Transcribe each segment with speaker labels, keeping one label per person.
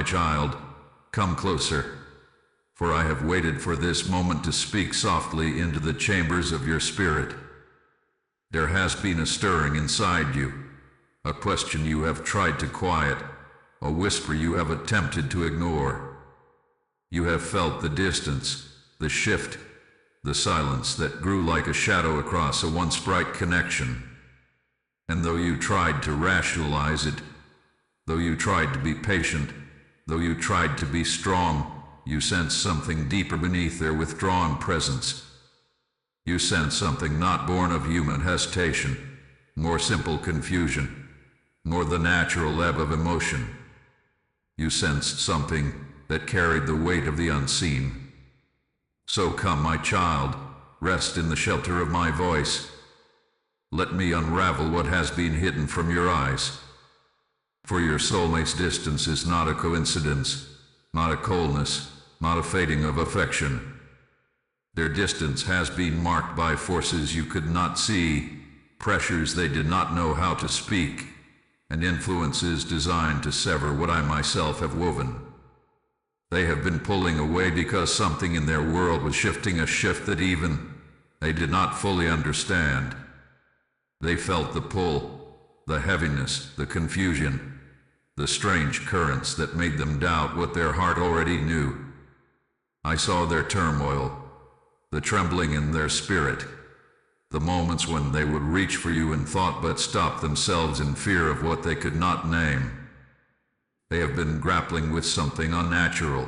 Speaker 1: My child, come closer, for I have waited for this moment to speak softly into the chambers of your spirit. There has been a stirring inside you, a question you have tried to quiet, a whisper you have attempted to ignore. You have felt the distance, the shift, the silence that grew like a shadow across a once bright connection. And though you tried to rationalize it, though you tried to be patient, though you tried to be strong, you sensed something deeper beneath their withdrawn presence. You sensed something not born of human hesitation, nor simple confusion, nor the natural ebb of emotion. You sensed something that carried the weight of the unseen. So come, my child, rest in the shelter of my voice. Let me unravel what has been hidden from your eyes. For your soulmate's distance is not a coincidence, not a coldness, not a fading of affection. Their distance has been marked by forces you could not see, pressures they did not know how to speak, and influences designed to sever what I myself have woven. They have been pulling away because something in their world was shifting, a shift that even they did not fully understand. They felt the pull, the heaviness, the confusion, the strange currents that made them doubt what their heart already knew. I saw their turmoil, the trembling in their spirit, the moments when they would reach for you in thought but stop themselves in fear of what they could not name. They have been grappling with something unnatural,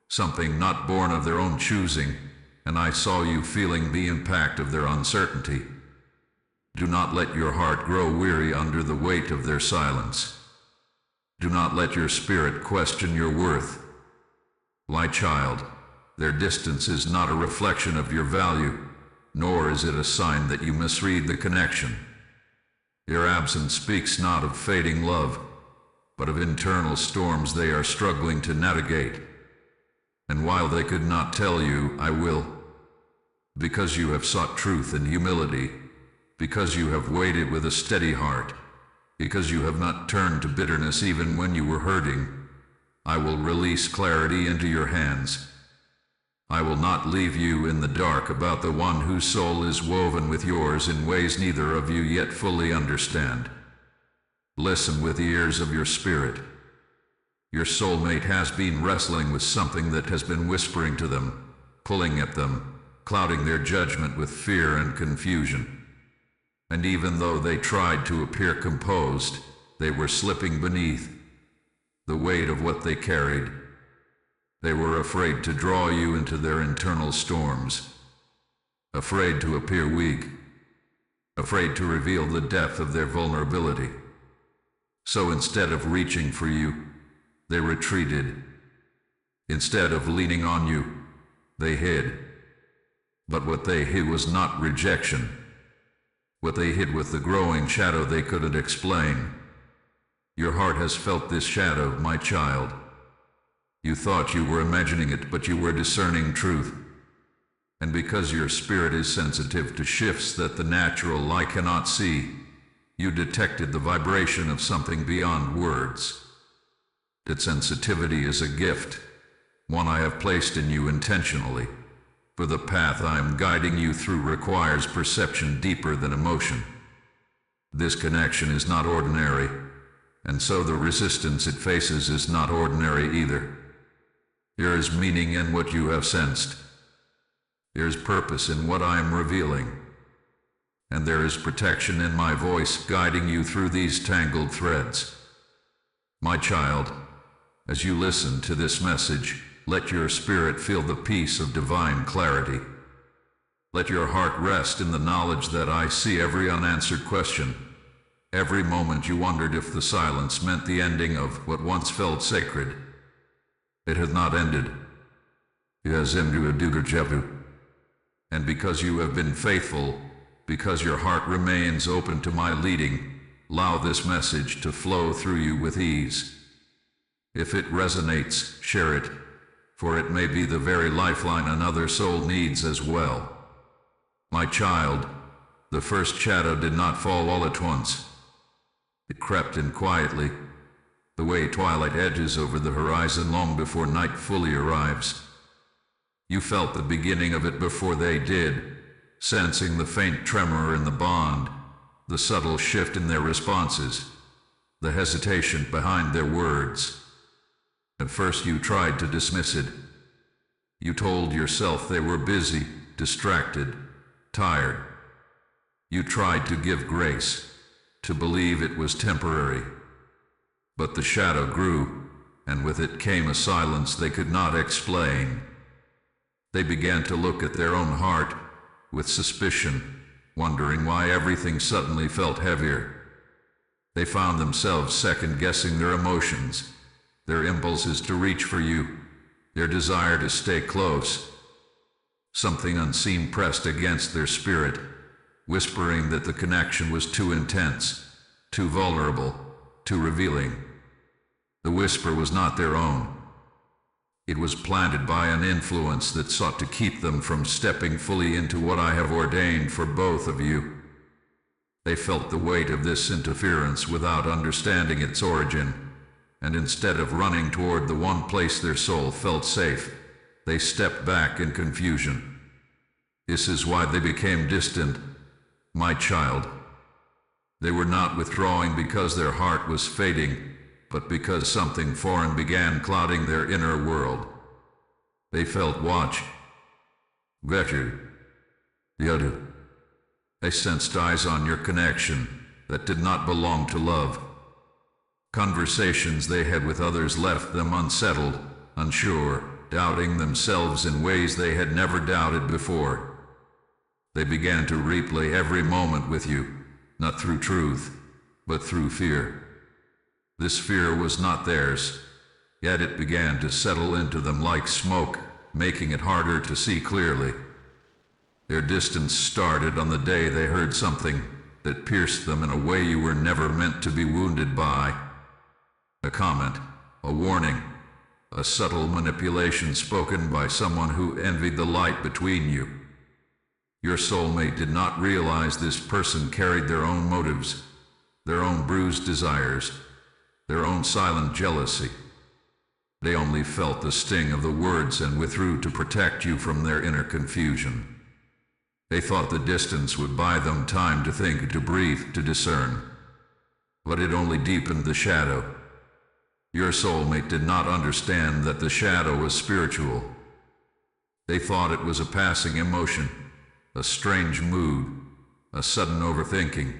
Speaker 1: something not born of their own choosing, and I saw you feeling the impact of their uncertainty. Do not let your heart grow weary under the weight of their silence. Do not let your spirit question your worth. My child, their distance is not a reflection of your value, nor is it a sign that you misread the connection. Your absence speaks not of fading love, but of internal storms they are struggling to navigate. And while they could not tell you, I will. Because you have sought truth and humility, because you have waited with a steady heart, because you have not turned to bitterness even when you were hurting, I will release clarity into your hands. I will not leave you in the dark about the one whose soul is woven with yours in ways neither of you yet fully understand. Listen with the ears of your spirit. Your soulmate has been wrestling with something that has been whispering to them, pulling at them, clouding their judgment with fear and confusion. And even though they tried to appear composed, they were slipping beneath the weight of what they carried. They were afraid to draw you into their internal storms, afraid to appear weak, afraid to reveal the depth of their vulnerability. So instead of reaching for you, they retreated. Instead of leaning on you, they hid. But what they hid was not rejection. What they hid was the growing shadow they couldn't explain. Your heart has felt this shadow, my child. You thought you were imagining it, but you were discerning truth. And because your spirit is sensitive to shifts that the natural eye cannot see, you detected the vibration of something beyond words. That sensitivity is a gift, one I have placed in you intentionally. For the path I am guiding you through requires perception deeper than emotion. This connection is not ordinary, and so the resistance it faces is not ordinary either. There is meaning in what you have sensed. There is purpose in what I am revealing. And there is protection in my voice guiding you through these tangled threads. My child, as you listen to this message, let your spirit feel the peace of divine clarity. Let your heart rest in the knowledge that I see every unanswered question, every moment you wondered if the silence meant the ending of what once felt sacred. It has not ended. It has ended. And because you have been faithful, because your heart remains open to my leading, allow this message to flow through you with ease. If it resonates, share it, for it may be the very lifeline another soul needs as well. My child, the first shadow did not fall all at once. It crept in quietly, the way twilight edges over the horizon long before night fully arrives. You felt the beginning of it before they did, sensing the faint tremor in the bond, the subtle shift in their responses, the hesitation behind their words. At first you tried to dismiss it. You told yourself they were busy, distracted, tired. You tried to give grace, to believe it was temporary. But the shadow grew, and with it came a silence they could not explain. They began to look at their own heart with suspicion, wondering why everything suddenly felt heavier. They found themselves second-guessing their emotions, their impulses to reach for you, their desire to stay close. Something unseen pressed against their spirit, whispering that the connection was too intense, too vulnerable, too revealing. The whisper was not their own. It was planted by an influence that sought to keep them from stepping fully into what I have ordained for both of you. They felt the weight of this interference without understanding its origin, and instead of running toward the one place their soul felt safe, they stepped back in confusion. This is why they became distant, my child. They were not withdrawing because their heart was fading, but because something foreign began clouding their inner world. They felt watch. Vetu. Yodu. They sensed eyes on your connection that did not belong to love. Conversations they had with others left them unsettled, unsure, doubting themselves in ways they had never doubted before. They began to replay every moment with you, not through truth, but through fear. This fear was not theirs, yet it began to settle into them like smoke, making it harder to see clearly. Their distance started on the day they heard something that pierced them in a way you were never meant to be wounded by. A comment, a warning, a subtle manipulation spoken by someone who envied the light between you. Your soulmate did not realize this person carried their own motives, their own bruised desires, their own silent jealousy. They only felt the sting of the words and withdrew to protect you from their inner confusion. They thought the distance would buy them time to think, to breathe, to discern. But it only deepened the shadow. Your soulmate did not understand that the shadow was spiritual. They thought it was a passing emotion, a strange mood, a sudden overthinking.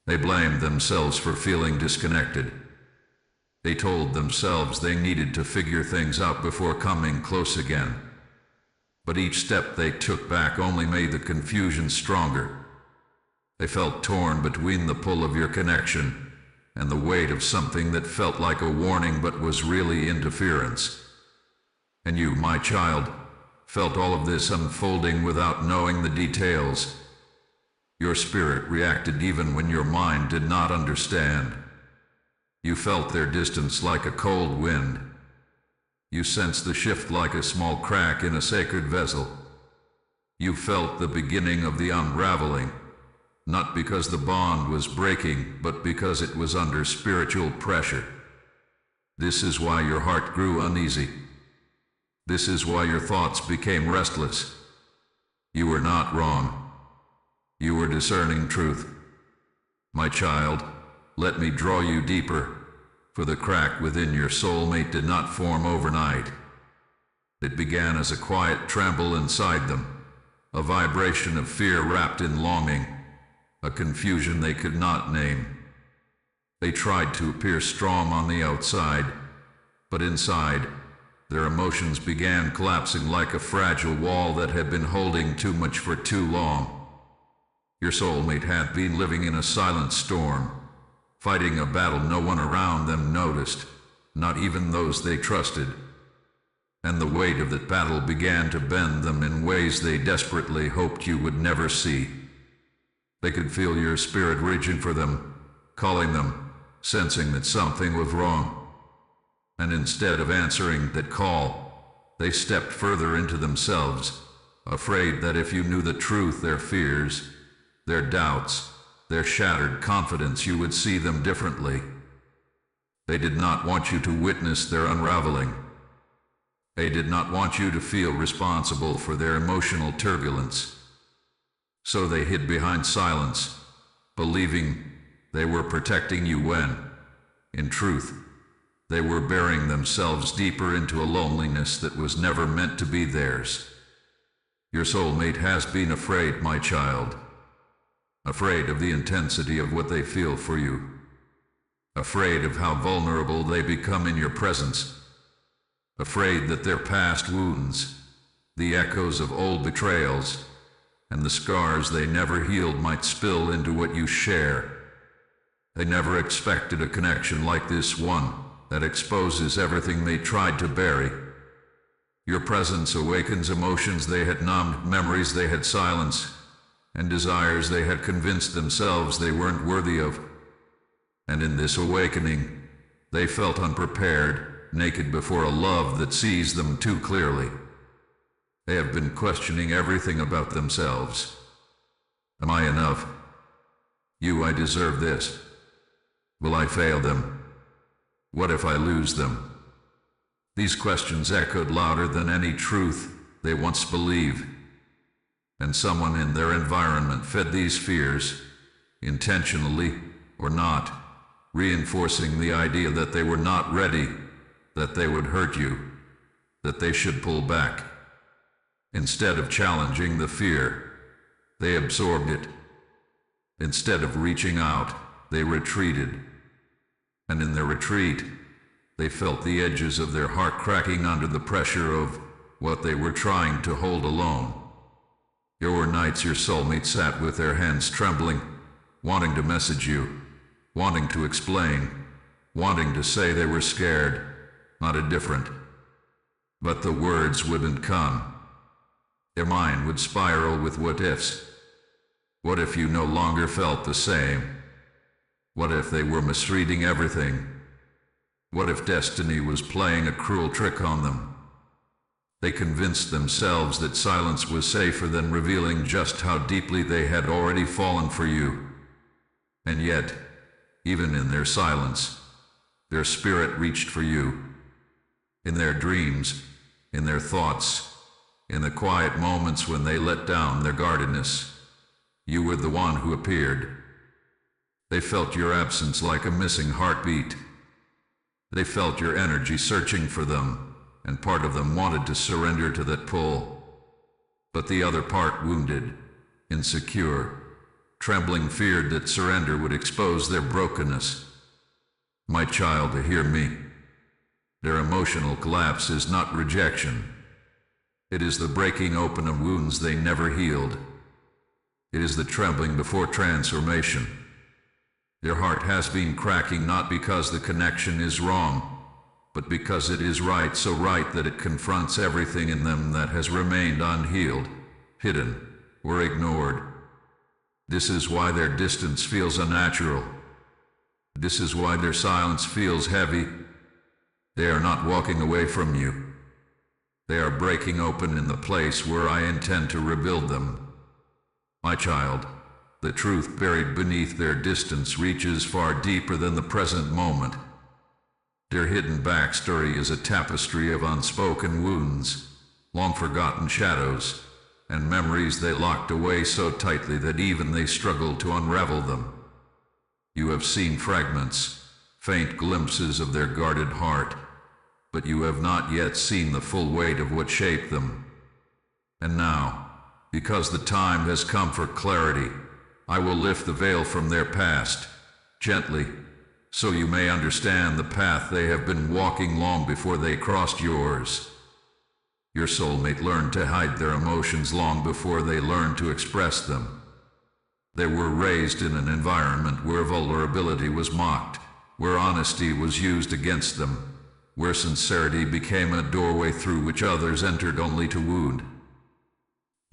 Speaker 1: They blamed themselves for feeling disconnected. They told themselves they needed to figure things out before coming close again. But each step they took back only made the confusion stronger. They felt torn between the pull of your connection and the weight of something that felt like a warning but was really interference. And you, my child, felt all of this unfolding without knowing the details. Your spirit reacted even when your mind did not understand. You felt their distance like a cold wind. You sensed the shift like a small crack in a sacred vessel. You felt the beginning of the unraveling, not because the bond was breaking, but because it was under spiritual pressure. This is why your heart grew uneasy. This is why your thoughts became restless. You were not wrong. You were discerning truth. My child, let me draw you deeper, for the crack within your soulmate did not form overnight. It began as a quiet tremble inside them, a vibration of fear wrapped in longing, a confusion they could not name. They tried to appear strong on the outside, but inside, their emotions began collapsing like a fragile wall that had been holding too much for too long. Your soulmate had been living in a silent storm, fighting a battle no one around them noticed, not even those they trusted. And the weight of that battle began to bend them in ways they desperately hoped you would never see. They could feel your spirit reaching for them, calling them, sensing that something was wrong. And instead of answering that call, they stepped further into themselves, afraid that if you knew the truth, their fears, their doubts, their shattered confidence, you would see them differently. They did not want you to witness their unraveling. They did not want you to feel responsible for their emotional turbulence. So they hid behind silence, believing they were protecting you when, in truth, they were burying themselves deeper into a loneliness that was never meant to be theirs. Your soulmate has been afraid, my child. Afraid of the intensity of what they feel for you. Afraid of how vulnerable they become in your presence. Afraid that their past wounds, the echoes of old betrayals, and the scars they never healed might spill into what you share. They never expected a connection like this one that exposes everything they tried to bury. Your presence awakens emotions they had numbed, memories they had silenced, and desires they had convinced themselves they weren't worthy of. And in this awakening, they felt unprepared, naked before a love that sees them too clearly. They have been questioning everything about themselves. Am I enough? I deserve this. Will I fail them? What if I lose them? These questions echoed louder than any truth they once believed. And someone in their environment fed these fears, intentionally or not, reinforcing the idea that they were not ready, that they would hurt you, that they should pull back. Instead of challenging the fear, they absorbed it. Instead of reaching out, they retreated. And in their retreat, they felt the edges of their heart cracking under the pressure of what they were trying to hold alone. There were nights your soulmate sat with their hands trembling, wanting to message you, wanting to explain, wanting to say they were scared, not indifferent. But the words wouldn't come. Their mind would spiral with what-ifs. What if you no longer felt the same? What if they were misreading everything? What if destiny was playing a cruel trick on them? They convinced themselves that silence was safer than revealing just how deeply they had already fallen for you. And yet, even in their silence, their spirit reached for you. In their dreams, in their thoughts, in the quiet moments when they let down their guardedness, you were the one who appeared. They felt your absence like a missing heartbeat. They felt your energy searching for them, and part of them wanted to surrender to that pull. But the other part, wounded, insecure, trembling, feared that surrender would expose their brokenness. My child, to hear me. Their emotional collapse is not rejection. It is the breaking open of wounds they never healed. It is the trembling before transformation. Their heart has been cracking not because the connection is wrong, but because it is right, so right that it confronts everything in them that has remained unhealed, hidden, or ignored. This is why their distance feels unnatural. This is why their silence feels heavy. They are not walking away from you. They are breaking open in the place where I intend to rebuild them. My child, the truth buried beneath their distance reaches far deeper than the present moment. Their hidden backstory is a tapestry of unspoken wounds, long-forgotten shadows, and memories they locked away so tightly that even they struggle to unravel them. You have seen fragments, faint glimpses of their guarded heart, but you have not yet seen the full weight of what shaped them. And now, because the time has come for clarity, I will lift the veil from their past, gently, so you may understand the path they have been walking long before they crossed yours. Your soulmate learned to hide their emotions long before they learned to express them. They were raised in an environment where vulnerability was mocked, where honesty was used against them, where sincerity became a doorway through which others entered only to wound.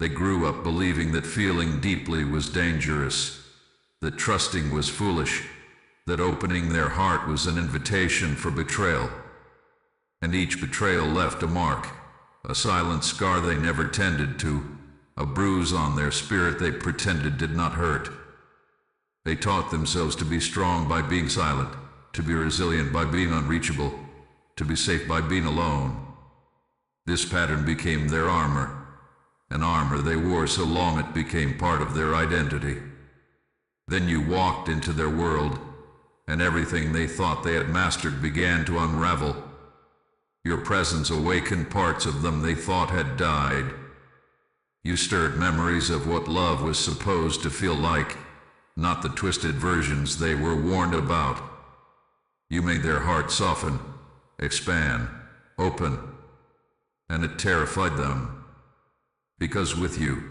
Speaker 1: They grew up believing that feeling deeply was dangerous, that trusting was foolish, that opening their heart was an invitation for betrayal. And each betrayal left a mark, a silent scar they never tended to, a bruise on their spirit they pretended did not hurt. They taught themselves to be strong by being silent, to be resilient by being unreachable, to be safe by being alone. This pattern became their armor, an armor they wore so long it became part of their identity. Then you walked into their world, and everything they thought they had mastered began to unravel. Your presence awakened parts of them they thought had died. You stirred memories of what love was supposed to feel like, not the twisted versions they were warned about. You made their hearts soften, expand, open, and it terrified them. Because with you,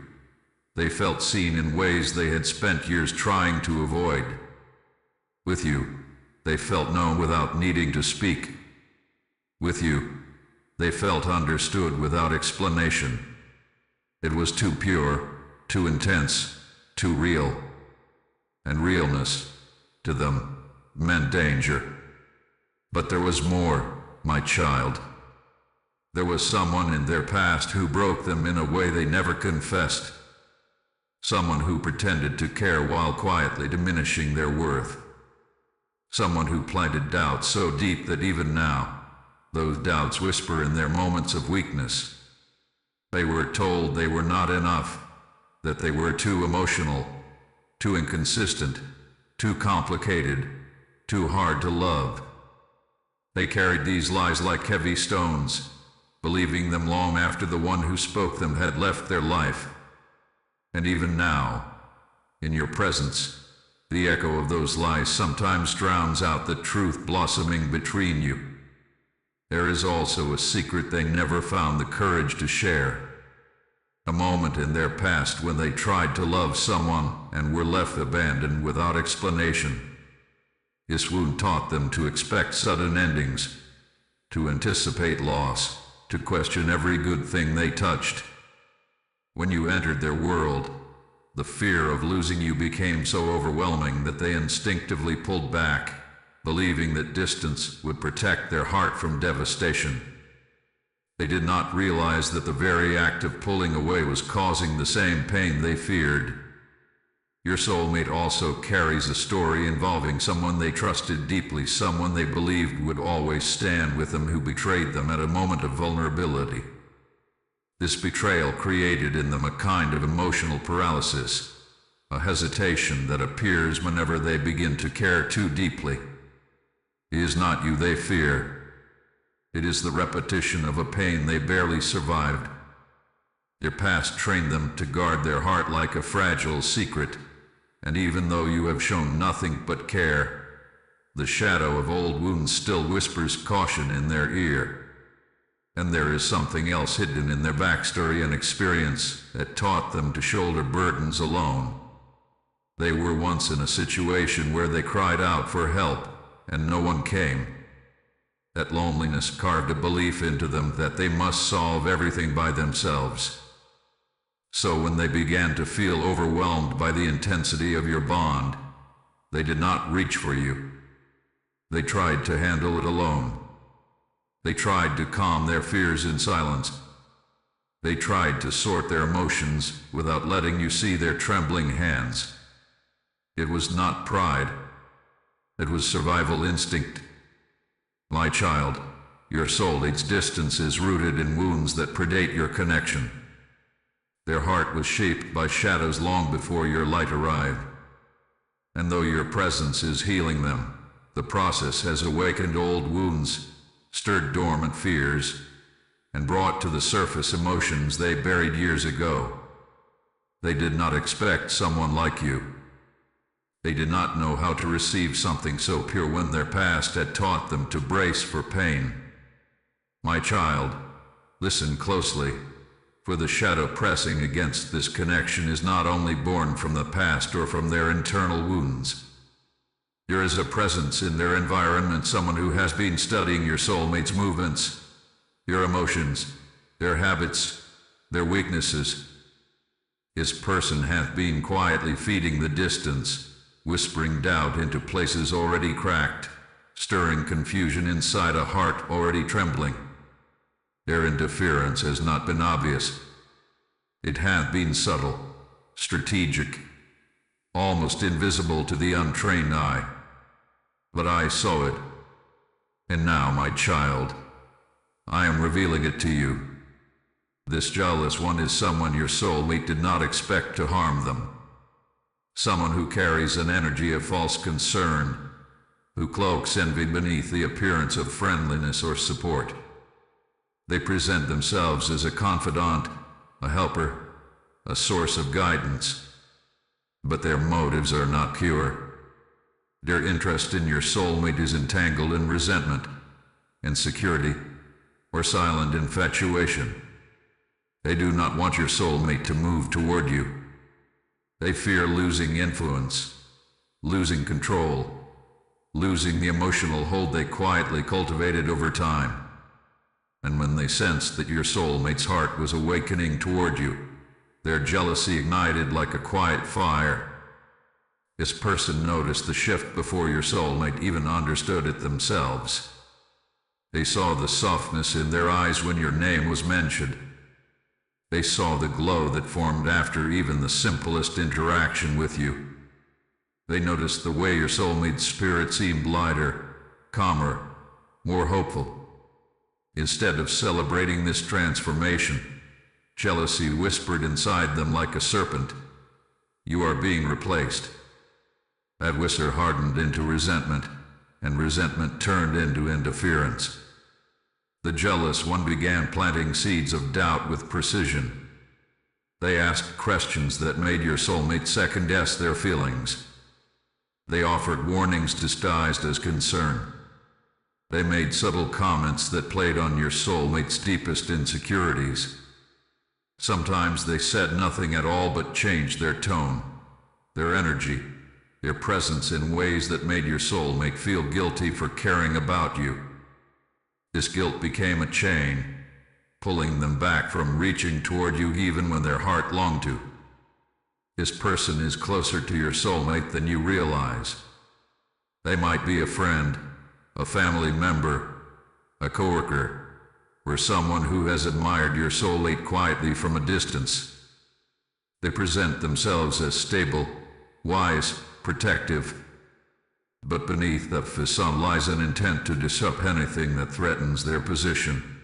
Speaker 1: they felt seen in ways they had spent years trying to avoid. With you, they felt known without needing to speak. With you, they felt understood without explanation. It was too pure, too intense, too real. And realness, to them, meant danger. But there was more, my child. There was someone in their past who broke them in a way they never confessed. Someone who pretended to care while quietly diminishing their worth. Someone who planted doubts so deep that even now, those doubts whisper in their moments of weakness. They were told they were not enough, that they were too emotional, too inconsistent, too complicated, too hard to love. They carried these lies like heavy stones, believing them long after the one who spoke them had left their life. And even now, in your presence, the echo of those lies sometimes drowns out the truth blossoming between you. There is also a secret they never found the courage to share. A moment in their past when they tried to love someone and were left abandoned without explanation. This wound taught them to expect sudden endings, to anticipate loss, to question every good thing they touched. When you entered their world, the fear of losing you became so overwhelming that they instinctively pulled back, believing that distance would protect their heart from devastation. They did not realize that the very act of pulling away was causing the same pain they feared. Your soulmate also carries a story involving someone they trusted deeply, someone they believed would always stand with them who betrayed them at a moment of vulnerability. This betrayal created in them a kind of emotional paralysis, a hesitation that appears whenever they begin to care too deeply. It is not you they fear. It is the repetition of a pain they barely survived. Their past trained them to guard their heart like a fragile secret, and even though you have shown nothing but care, the shadow of old wounds still whispers caution in their ear. And there is something else hidden in their backstory and experience that taught them to shoulder burdens alone. They were once in a situation where they cried out for help, and no one came. That loneliness carved a belief into them that they must solve everything by themselves. So when they began to feel overwhelmed by the intensity of your bond, they did not reach for you. They tried to handle it alone. They tried to calm their fears in silence. They tried to sort their emotions without letting you see their trembling hands. It was not pride. It was survival instinct. My child, your soulmate's distance is rooted in wounds that predate your connection. Their heart was shaped by shadows long before your light arrived. And though your presence is healing them, the process has awakened old wounds, stirred dormant fears, and brought to the surface emotions they buried years ago. They did not expect someone like you. They did not know how to receive something so pure when their past had taught them to brace for pain. My child, listen closely, for the shadow pressing against this connection is not only born from the past or from their internal wounds. There is a presence in their environment, someone who has been studying your soulmate's movements, your emotions, their habits, their weaknesses. This person hath been quietly feeding the distance, whispering doubt into places already cracked, stirring confusion inside a heart already trembling. Their interference has not been obvious. It hath been subtle, strategic, almost invisible to the untrained eye. But I saw it. And now, my child, I am revealing it to you. This jealous one is someone your soulmate did not expect to harm them. Someone who carries an energy of false concern, who cloaks envy beneath the appearance of friendliness or support. They present themselves as a confidant, a helper, a source of guidance. But their motives are not pure. Their interest in your soulmate is entangled in resentment, insecurity, or silent infatuation. They do not want your soulmate to move toward you. They fear losing influence, losing control, losing the emotional hold they quietly cultivated over time. And when they sensed that your soulmate's heart was awakening toward you, their jealousy ignited like a quiet fire. This person noticed the shift before your soulmate even understood it themselves. They saw the softness in their eyes when your name was mentioned. They saw the glow that formed after even the simplest interaction with you. They noticed the way your soulmate's spirit seemed lighter, calmer, more hopeful. Instead of celebrating this transformation, jealousy whispered inside them like a serpent, "You are being replaced." That whisper hardened into resentment, and resentment turned into interference. The jealous one began planting seeds of doubt with precision. They asked questions that made your soulmate second-guess their feelings. They offered warnings disguised as concern. They made subtle comments that played on your soulmate's deepest insecurities. Sometimes they said nothing at all but changed their tone, their energy, their presence in ways that made your soulmate feel guilty for caring about you. This guilt became a chain, pulling them back from reaching toward you even when their heart longed to. This person is closer to your soulmate than you realize. They might be a friend, a family member, a coworker, or someone who has admired your soulmate quietly from a distance. They present themselves as stable, wise, protective, but beneath the facade lies an intent to disrupt anything that threatens their position.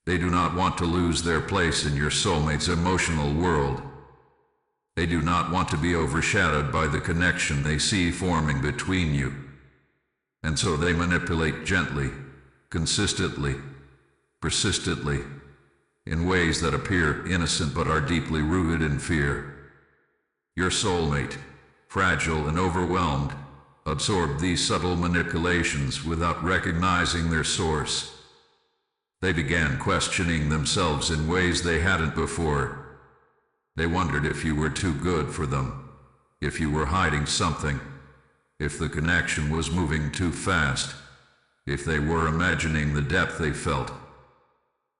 Speaker 1: They do not want to lose their place in your soulmate's emotional world. They do not want to be overshadowed by the connection they see forming between you. And so they manipulate gently, consistently, persistently, in ways that appear innocent but are deeply rooted in fear. Your soulmate, fragile and overwhelmed, absorbed these subtle manipulations without recognizing their source. They began questioning themselves in ways they hadn't before. They wondered if you were too good for them, if you were hiding something, if the connection was moving too fast, if they were imagining the depth they felt.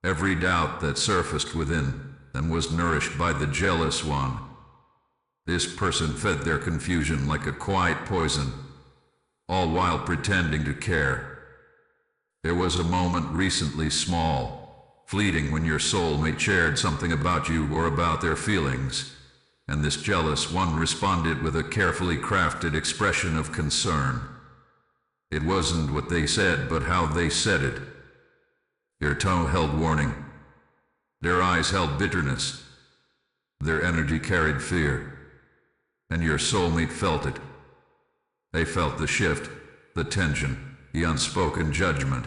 Speaker 1: Every doubt that surfaced within them was nourished by the jealous one. This person fed their confusion like a quiet poison, all while pretending to care. There was a moment recently small, fleeting, when your soulmate shared something about you or about their feelings, and this jealous one responded with a carefully crafted expression of concern. It wasn't what they said, but how they said it. Their tone held warning. Their eyes held bitterness. Their energy carried fear. And your soulmate felt it. They felt the shift, the tension, the unspoken judgment.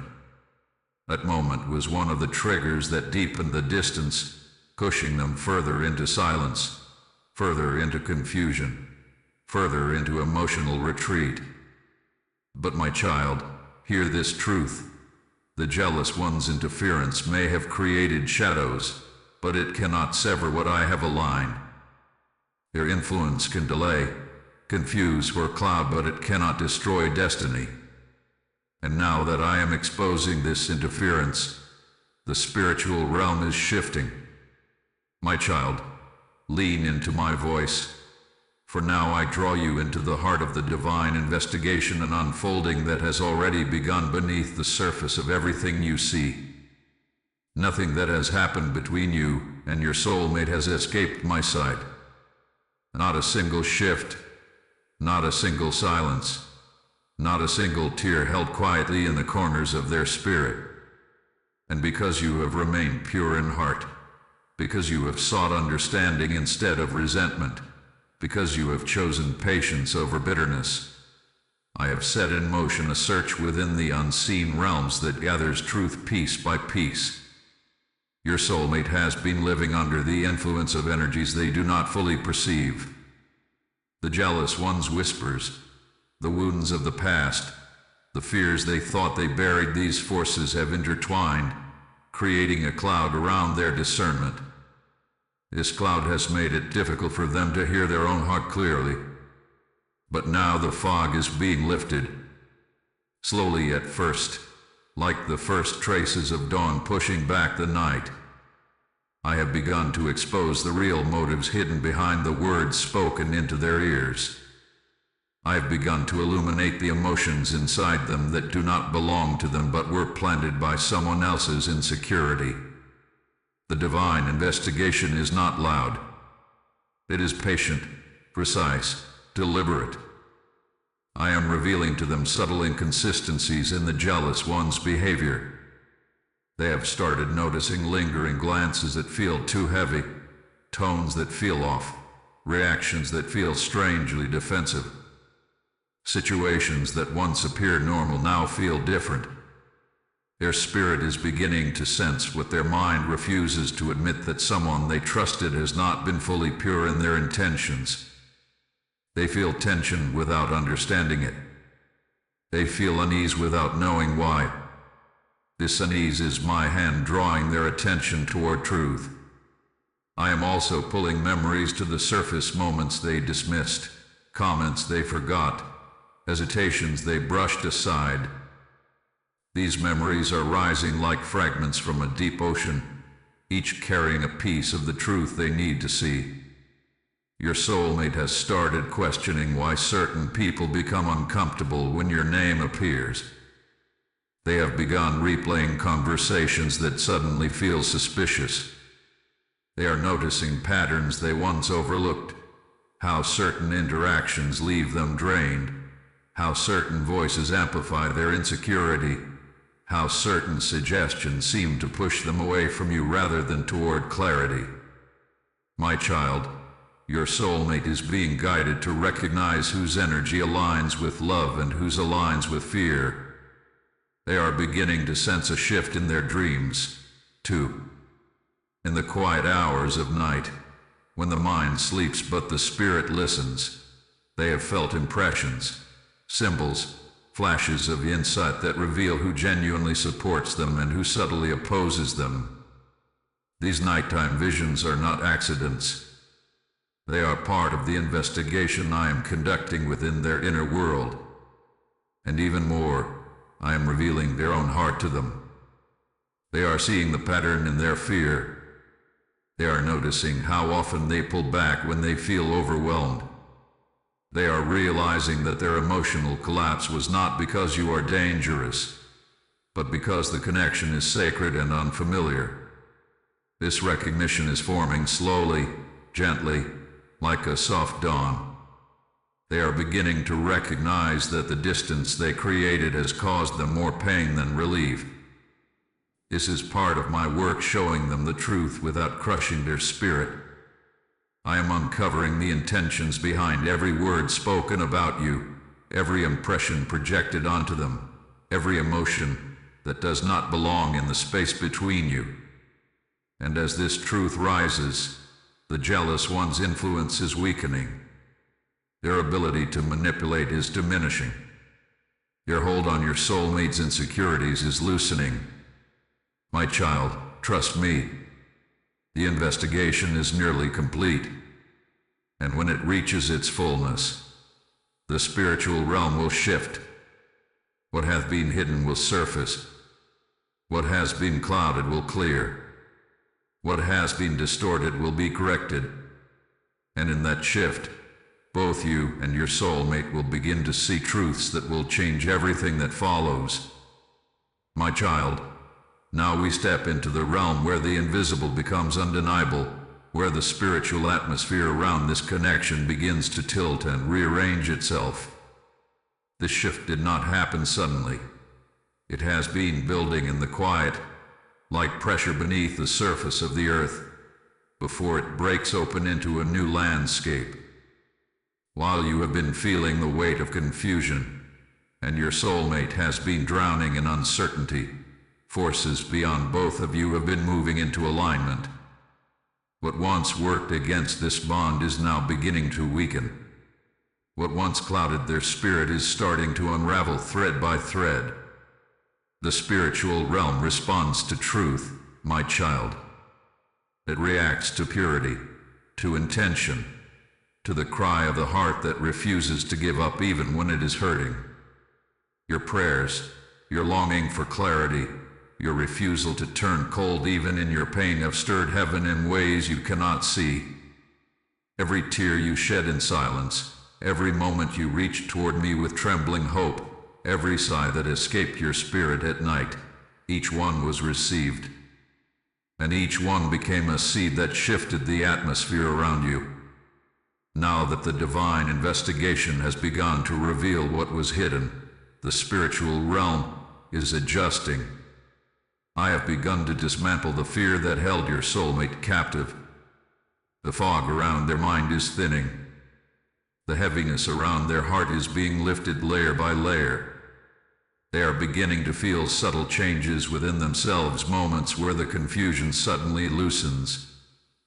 Speaker 1: That moment was one of the triggers that deepened the distance, pushing them further into silence, further into confusion, further into emotional retreat. But my child, hear this truth. The jealous one's interference may have created shadows, but it cannot sever what I have aligned. Their influence can delay, confuse, or cloud, but it cannot destroy destiny. And now that I am exposing this interference, the spiritual realm is shifting. My child, lean into my voice, for now I draw you into the heart of the divine investigation and unfolding that has already begun beneath the surface of everything you see. Nothing that has happened between you and your soulmate has escaped my sight. Not a single shift, not a single silence, not a single tear held quietly in the corners of their spirit. And because you have remained pure in heart, because you have sought understanding instead of resentment, because you have chosen patience over bitterness, I have set in motion a search within the unseen realms that gathers truth piece by piece. Your soulmate has been living under the influence of energies they do not fully perceive. The jealous one's whispers, the wounds of the past, the fears they thought they buried, these forces have intertwined, creating a cloud around their discernment. This cloud has made it difficult for them to hear their own heart clearly. But now the fog is being lifted. Slowly at first, like the first traces of dawn pushing back the night. I have begun to expose the real motives hidden behind the words spoken into their ears. I have begun to illuminate the emotions inside them that do not belong to them but were planted by someone else's insecurity. The divine investigation is not loud. It is patient, precise, deliberate. I am revealing to them subtle inconsistencies in the jealous one's behavior. They have started noticing lingering glances that feel too heavy, tones that feel off, reactions that feel strangely defensive. Situations that once appeared normal now feel different. Their spirit is beginning to sense what their mind refuses to admit, that someone they trusted has not been fully pure in their intentions. They feel tension without understanding it. They feel unease without knowing why. This unease is my hand drawing their attention toward truth. I am also pulling memories to the surface, moments they dismissed, comments they forgot, hesitations they brushed aside. These memories are rising like fragments from a deep ocean, each carrying a piece of the truth they need to see. Your soulmate has started questioning why certain people become uncomfortable when your name appears. They have begun replaying conversations that suddenly feel suspicious. They are noticing patterns they once overlooked, how certain interactions leave them drained, how certain voices amplify their insecurity, how certain suggestions seem to push them away from you rather than toward clarity. My child, your soulmate is being guided to recognize whose energy aligns with love and whose aligns with fear. They are beginning to sense a shift in their dreams, too. In the quiet hours of night, when the mind sleeps but the spirit listens, they have felt impressions, symbols, flashes of insight that reveal who genuinely supports them and who subtly opposes them. These nighttime visions are not accidents. They are part of the investigation I am conducting within their inner world. And even more, I am revealing their own heart to them. They are seeing the pattern in their fear. They are noticing how often they pull back when they feel overwhelmed. They are realizing that their emotional collapse was not because you are dangerous, but because the connection is sacred and unfamiliar. This recognition is forming slowly, gently, like a soft dawn. They are beginning to recognize that the distance they created has caused them more pain than relief. This is part of my work, showing them the truth without crushing their spirit. I am uncovering the intentions behind every word spoken about you, every impression projected onto them, every emotion that does not belong in the space between you. And as this truth rises, the jealous one's influence is weakening. Their ability to manipulate is diminishing. Your hold on your soulmate's insecurities is loosening. My child, trust me. The investigation is nearly complete. And when it reaches its fullness, the spiritual realm will shift. What hath been hidden will surface. What has been clouded will clear. What has been distorted will be corrected. And in that shift, both you and your soulmate will begin to see truths that will change everything that follows. My child, now we step into the realm where the invisible becomes undeniable, where the spiritual atmosphere around this connection begins to tilt and rearrange itself. This shift did not happen suddenly. It has been building in the quiet, like pressure beneath the surface of the earth, before it breaks open into a new landscape. While you have been feeling the weight of confusion, and your soulmate has been drowning in uncertainty, forces beyond both of you have been moving into alignment. What once worked against this bond is now beginning to weaken. What once clouded their spirit is starting to unravel thread by thread. The spiritual realm responds to truth, my child. It reacts to purity, to intention, to the cry of the heart that refuses to give up even when it is hurting. Your prayers, your longing for clarity, your refusal to turn cold even in your pain have stirred heaven in ways you cannot see. Every tear you shed in silence, every moment you reached toward me with trembling hope, every sigh that escaped your spirit at night, each one was received. And each one became a seed that shifted the atmosphere around you. Now that the divine investigation has begun to reveal what was hidden, the spiritual realm is adjusting. I have begun to dismantle the fear that held your soulmate captive. The fog around their mind is thinning. The heaviness around their heart is being lifted layer by layer. They are beginning to feel subtle changes within themselves, moments where the confusion suddenly loosens,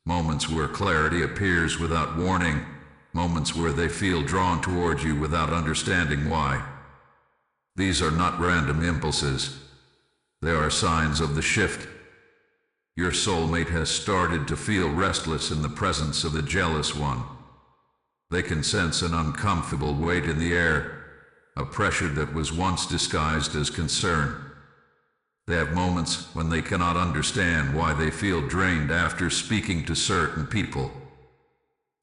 Speaker 1: moments where clarity appears without warning, moments where they feel drawn towards you without understanding why. These are not random impulses. They are signs of the shift. Your soulmate has started to feel restless in the presence of the jealous one. They can sense an uncomfortable weight in the air, a pressure that was once disguised as concern. They have moments when they cannot understand why they feel drained after speaking to certain people.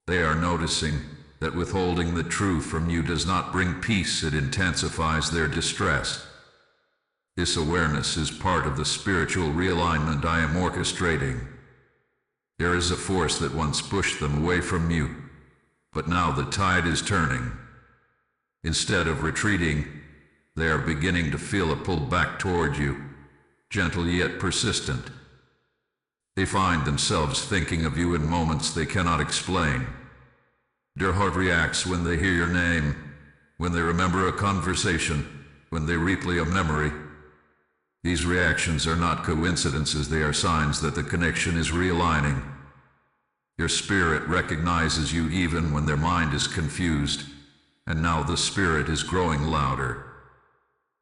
Speaker 1: They are noticing that withholding the truth from you does not bring peace, it intensifies their distress. This awareness is part of the spiritual realignment I am orchestrating. There is a force that once pushed them away from you, but now the tide is turning. Instead of retreating, they are beginning to feel a pull back toward you, gentle yet persistent. They find themselves thinking of you in moments they cannot explain. Their heart reacts when they hear your name, when they remember a conversation, when they replay a memory. These reactions are not coincidences, they are signs that the connection is realigning. Your spirit recognizes you even when their mind is confused, and now the spirit is growing louder.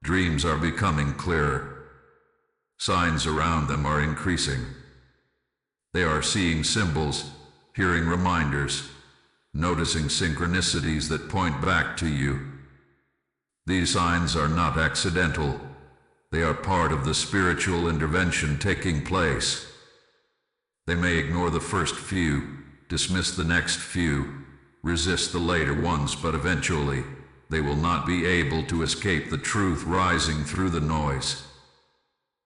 Speaker 1: Dreams are becoming clearer. Signs around them are increasing. They are seeing symbols, hearing reminders, noticing synchronicities that point back to you. These signs are not accidental. They are part of the spiritual intervention taking place. They may ignore the first few, dismiss the next few, resist the later ones, but eventually, they will not be able to escape the truth rising through the noise.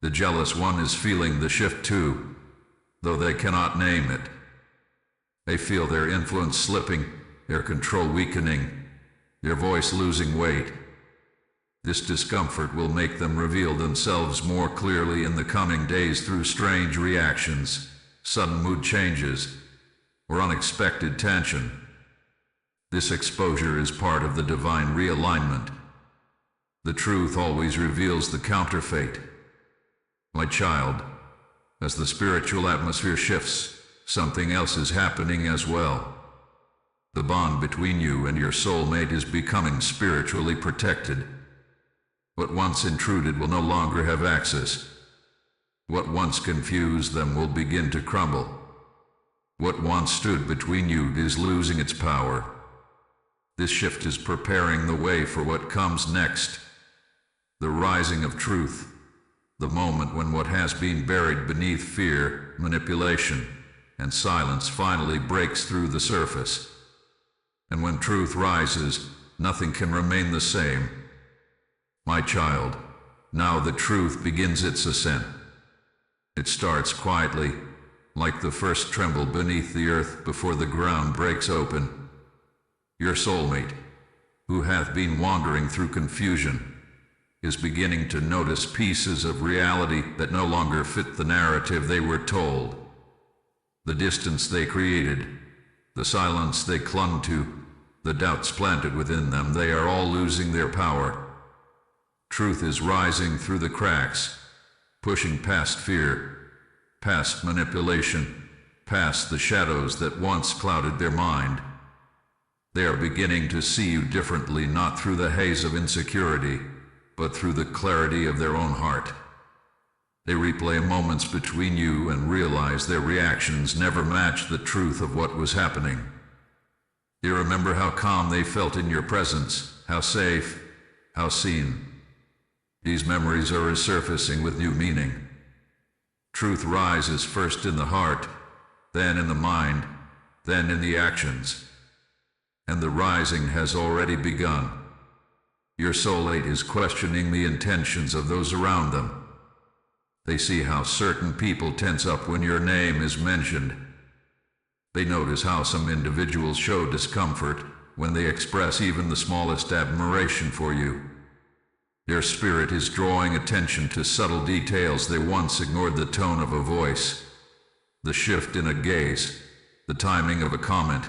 Speaker 1: The jealous one is feeling the shift too, though they cannot name it. They feel their influence slipping, their control weakening, their voice losing weight. This discomfort will make them reveal themselves more clearly in the coming days through strange reactions, sudden mood changes, or unexpected tension. This exposure is part of the divine realignment. The truth always reveals the counterfeit. My child, as the spiritual atmosphere shifts, something else is happening as well. The bond between you and your soulmate is becoming spiritually protected. What once intruded will no longer have access. What once confused them will begin to crumble. What once stood between you is losing its power. This shift is preparing the way for what comes next. The rising of truth. The moment when what has been buried beneath fear, manipulation, and silence finally breaks through the surface. And when truth rises, nothing can remain the same. My child, now the truth begins its ascent. It starts quietly, like the first tremble beneath the earth before the ground breaks open. Your soulmate, who hath been wandering through confusion, is beginning to notice pieces of reality that no longer fit the narrative they were told. The distance they created, the silence they clung to, the doubts planted within them, they are all losing their power. Truth is rising through the cracks, pushing past fear, past manipulation, past the shadows that once clouded their mind. They are beginning to see you differently, not through the haze of insecurity, but through the clarity of their own heart. They replay moments between you and realize their reactions never matched the truth of what was happening. They remember how calm they felt in your presence, how safe, how seen. These memories are resurfacing with new meaning. Truth rises first in the heart, then in the mind, then in the actions. And the rising has already begun. Your soulmate is questioning the intentions of those around them. They see how certain people tense up when your name is mentioned. They notice how some individuals show discomfort when they express even the smallest admiration for you. Their spirit is drawing attention to subtle details they once ignored: the tone of a voice, the shift in a gaze, the timing of a comment.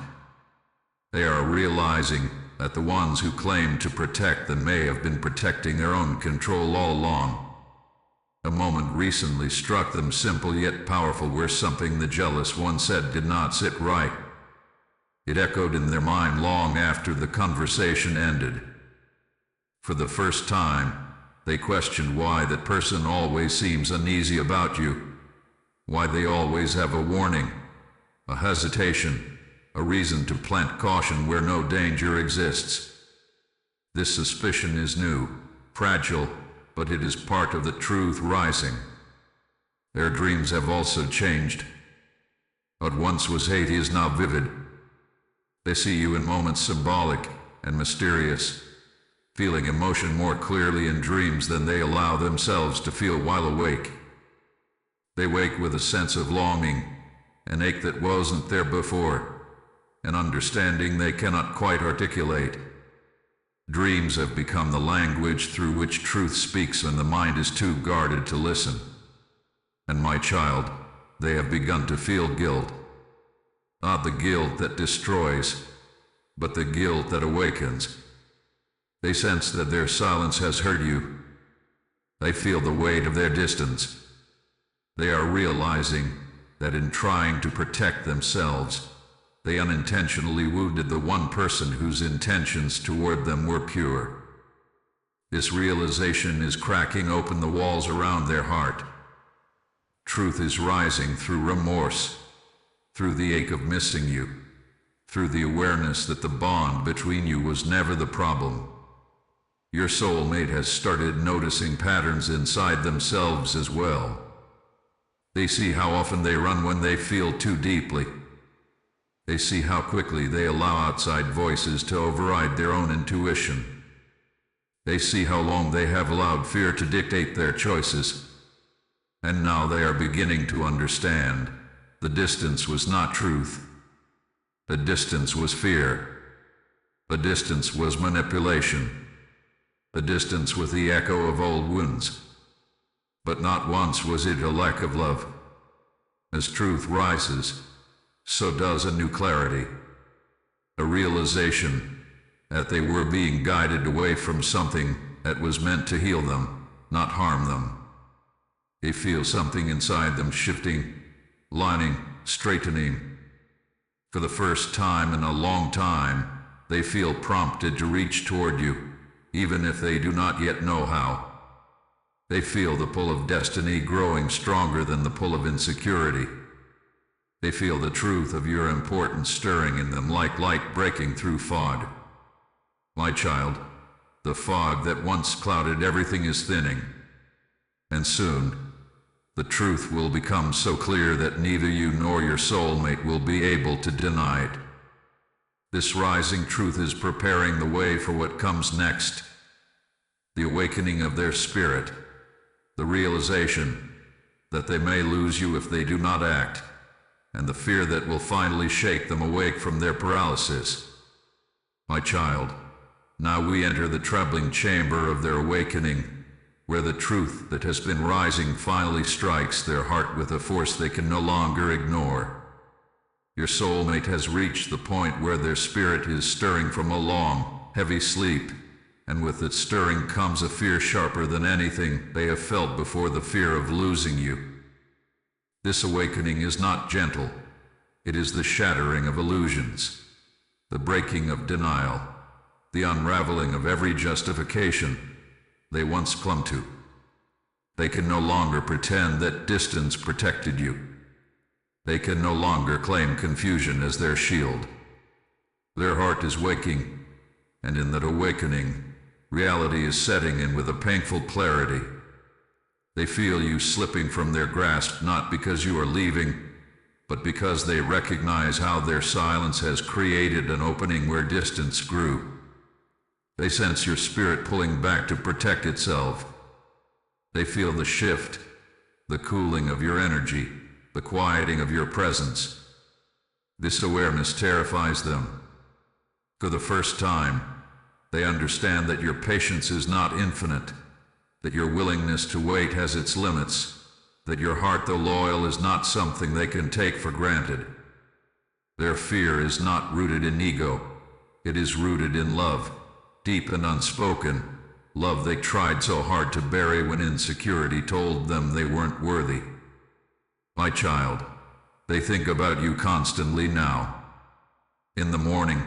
Speaker 1: They are realizing that the ones who claim to protect them may have been protecting their own control all along. A moment recently struck them, simple yet powerful, where something the jealous one said did not sit right. It echoed in their mind long after the conversation ended. For the first time, they questioned why that person always seems uneasy about you, why they always have a warning, a hesitation, a reason to plant caution where no danger exists. This suspicion is new, fragile, but it is part of the truth rising. Their dreams have also changed. What once was hate is now vivid. They see you in moments symbolic and mysterious, feeling emotion more clearly in dreams than they allow themselves to feel while awake. They wake with a sense of longing, an ache that wasn't there before, an understanding they cannot quite articulate. Dreams have become the language through which truth speaks when the mind is too guarded to listen. And my child, they have begun to feel guilt. Not the guilt that destroys, but the guilt that awakens. They sense that their silence has hurt you. They feel the weight of their distance. They are realizing that in trying to protect themselves, they unintentionally wounded the one person whose intentions toward them were pure. This realization is cracking open the walls around their heart. Truth is rising through remorse, through the ache of missing you, through the awareness that the bond between you was never the problem. Your soulmate has started noticing patterns inside themselves as well. They see how often they run when they feel too deeply. They see how quickly they allow outside voices to override their own intuition. They see how long they have allowed fear to dictate their choices. And now they are beginning to understand. The distance was not truth. The distance was fear. The distance was manipulation. The distance was the echo of old wounds. But not once was it a lack of love. As truth rises, so does a new clarity, a realization that they were being guided away from something that was meant to heal them, not harm them. They feel something inside them shifting, lining, straightening. For the first time in a long time, they feel prompted to reach toward you, even if they do not yet know how. They feel the pull of destiny growing stronger than the pull of insecurity. They feel the truth of your importance stirring in them like light breaking through fog. My child, the fog that once clouded everything is thinning. And soon, the truth will become so clear that neither you nor your soulmate will be able to deny it. This rising truth is preparing the way for what comes next. The awakening of their spirit, the realization that they may lose you if they do not act, and the fear that will finally shake them awake from their paralysis. My child, Now we enter the troubling chamber of their awakening, where the truth that has been rising finally strikes their heart with a force they can no longer ignore. Your soulmate has reached the point where their spirit is stirring from a long, heavy sleep, and with its stirring comes a fear sharper than anything they have felt before, the fear of losing you. This awakening is not gentle. It is the shattering of illusions, the breaking of denial, the unraveling of every justification they once clung to. They can no longer pretend that distance protected you. They can no longer claim confusion as their shield. Their heart is waking, and in that awakening, reality is setting in with a painful clarity. They feel you slipping from their grasp, not because you are leaving, but because they recognize how their silence has created an opening where distance grew. They sense your spirit pulling back to protect itself. They feel the shift, the cooling of your energy, the quieting of your presence. This awareness terrifies them. For the first time, they understand that your patience is not infinite, that your willingness to wait has its limits, that your heart, though loyal, is not something they can take for granted. Their fear is not rooted in ego. It is rooted in love, deep and unspoken, love they tried so hard to bury when insecurity told them they weren't worthy. My child, they think about you constantly now. In the morning,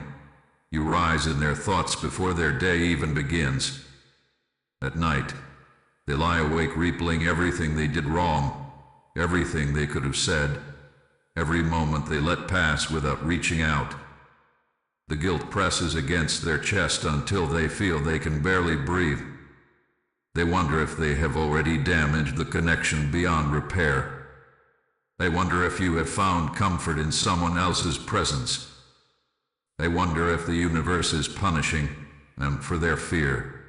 Speaker 1: you rise in their thoughts before their day even begins. At night, they lie awake replaying everything they did wrong, everything they could have said, every moment they let pass without reaching out. The guilt presses against their chest until they feel they can barely breathe. They wonder if they have already damaged the connection beyond repair. They wonder if you have found comfort in someone else's presence. They wonder if the universe is punishing them for their fear.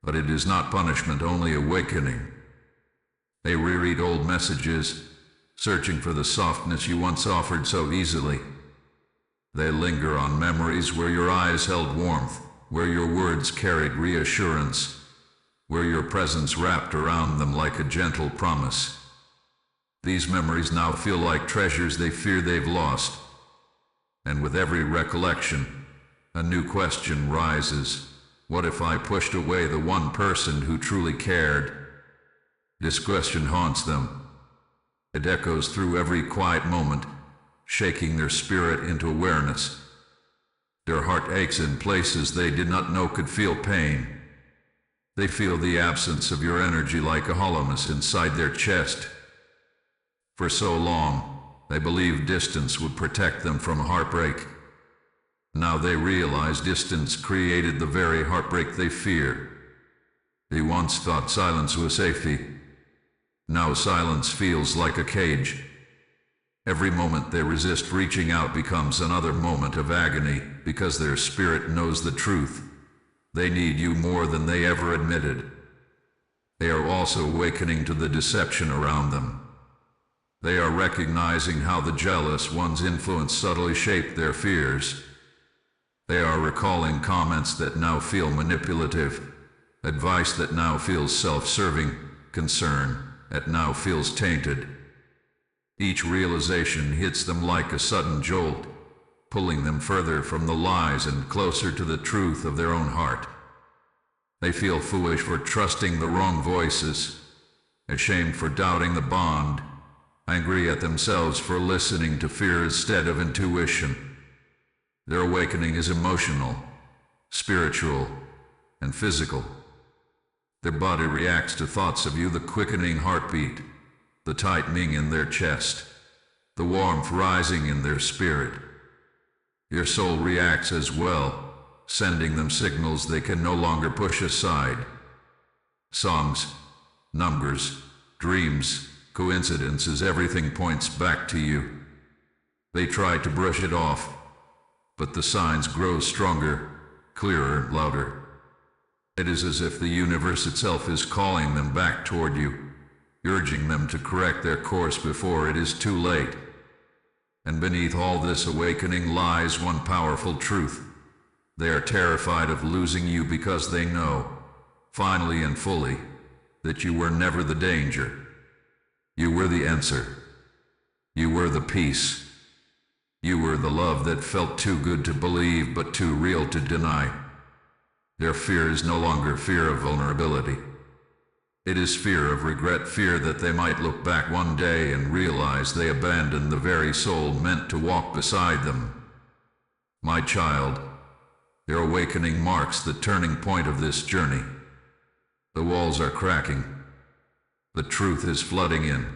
Speaker 1: But it is not punishment, only awakening. They reread old messages, searching for the softness you once offered so easily. They linger on memories where your eyes held warmth, where your words carried reassurance, where your presence wrapped around them like a gentle promise. These memories now feel like treasures they fear they've lost. And with every recollection, a new question rises. What if I pushed away the one person who truly cared? This question haunts them. It echoes through every quiet moment, shaking their spirit into awareness. Their heart aches in places they did not know could feel pain. They feel the absence of your energy like a hollowness inside their chest. For so long, they believed distance would protect them from heartbreak. Now they realize distance created the very heartbreak they fear. They once thought silence was safety. Now silence feels like a cage. Every moment they resist reaching out becomes another moment of agony because their spirit knows the truth. They need you more than they ever admitted. They are also awakening to the deception around them. They are recognizing how the jealous one's influence subtly shaped their fears. They are recalling comments that now feel manipulative, advice that now feels self-serving, concern that now feels tainted. Each realization hits them like a sudden jolt, pulling them further from the lies and closer to the truth of their own heart. They feel foolish for trusting the wrong voices, ashamed for doubting the bond, angry at themselves for listening to fear instead of intuition. Their awakening is emotional, spiritual, and physical. Their body reacts to thoughts of you, the quickening heartbeat, the tightening in their chest, the warmth rising in their spirit. Your soul reacts as well, sending them signals they can no longer push aside. Songs, numbers, dreams, coincidences, everything points back to you. They try to brush it off, but the signs grow stronger, clearer, louder. It is as if the universe itself is calling them back toward you, urging them to correct their course before it is too late. And beneath all this awakening lies one powerful truth. They are terrified of losing you because they know, finally and fully, that you were never the danger. You were the answer. You were the peace. You were the love that felt too good to believe but too real to deny. Their fear is no longer fear of vulnerability. It is fear of regret, fear that they might look back one day and realize they abandoned the very soul meant to walk beside them. My child, their awakening marks the turning point of this journey. The walls are cracking. The truth is flooding in.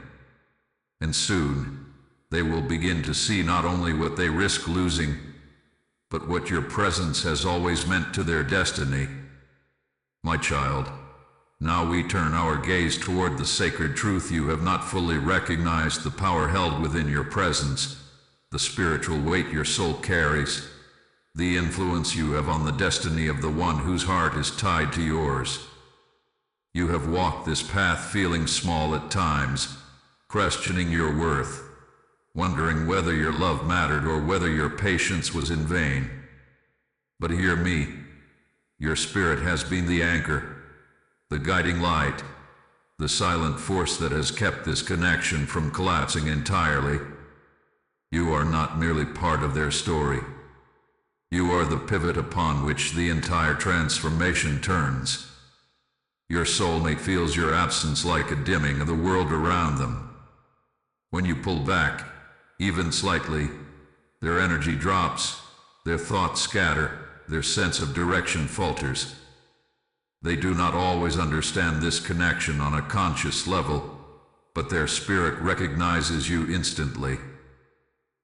Speaker 1: And soon, they will begin to see not only what they risk losing, but what your presence has always meant to their destiny. My child, now we turn our gaze toward the sacred truth you have not fully recognized, the power held within your presence, the spiritual weight your soul carries, the influence you have on the destiny of the one whose heart is tied to yours. You have walked this path feeling small at times, questioning your worth, wondering whether your love mattered or whether your patience was in vain. But hear me, your spirit has been the anchor, the guiding light, the silent force that has kept this connection from collapsing entirely. You are not merely part of their story. You are the pivot upon which the entire transformation turns. Your soulmate feels your absence like a dimming of the world around them. When you pull back, even slightly, their energy drops, their thoughts scatter, their sense of direction falters. They do not always understand this connection on a conscious level, but their spirit recognizes you instantly.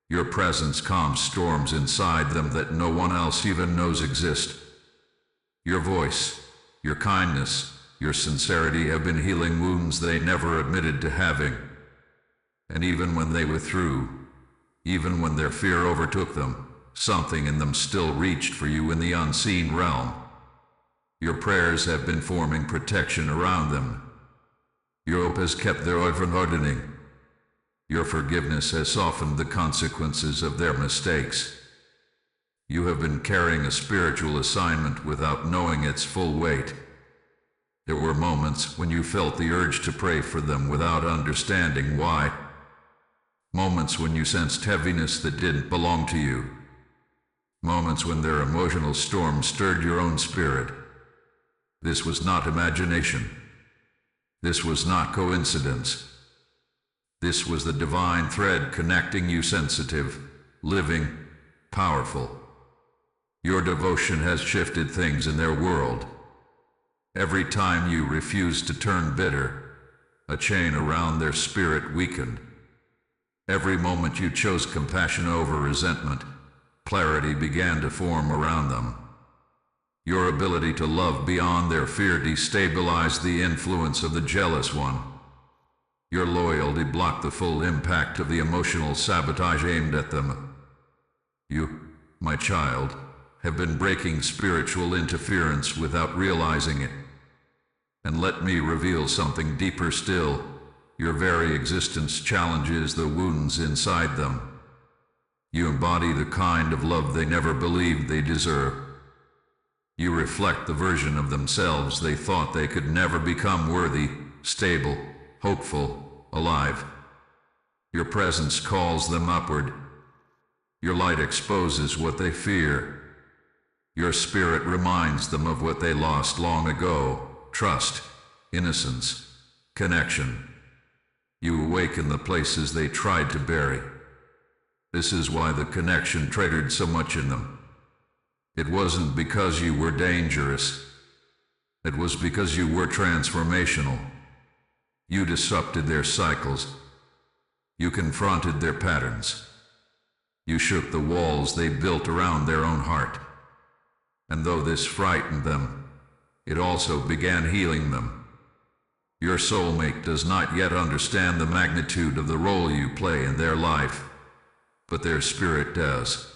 Speaker 1: Your presence calms storms inside them that no one else even knows exist. Your voice, your kindness, your sincerity have been healing wounds they never admitted to having. And even when they withdrew, even when their fear overtook them, something in them still reached for you in the unseen realm. Your prayers have been forming protection around them. Your hope has kept their overhardening. Your forgiveness has softened the consequences of their mistakes. You have been carrying a spiritual assignment without knowing its full weight. There were moments when you felt the urge to pray for them without understanding why. Moments when you sensed heaviness that didn't belong to you. Moments when their emotional storm stirred your own spirit. This was not imagination. This was not coincidence. This was the divine thread connecting you, sensitive, living, powerful. Your devotion has shifted things in their world. Every time you refused to turn bitter, a chain around their spirit weakened. Every moment you chose compassion over resentment, clarity began to form around them. Your ability to love beyond their fear destabilized the influence of the jealous one. Your loyalty blocked the full impact of the emotional sabotage aimed at them. You, my child, have been breaking spiritual interference without realizing it. And let me reveal something deeper still. Your very existence challenges the wounds inside them. You embody the kind of love they never believed they deserved. You reflect the version of themselves they thought they could never become: worthy, stable, hopeful, alive. Your presence calls them upward. Your light exposes what they fear. Your spirit reminds them of what they lost long ago: trust, innocence, connection. You awaken the places they tried to bury. This is why the connection triggered so much in them. It wasn't because you were dangerous. It was because you were transformational. You disrupted their cycles. You confronted their patterns. You shook the walls they built around their own heart. And though this frightened them, it also began healing them. Your soulmate does not yet understand the magnitude of the role you play in their life, but their spirit does.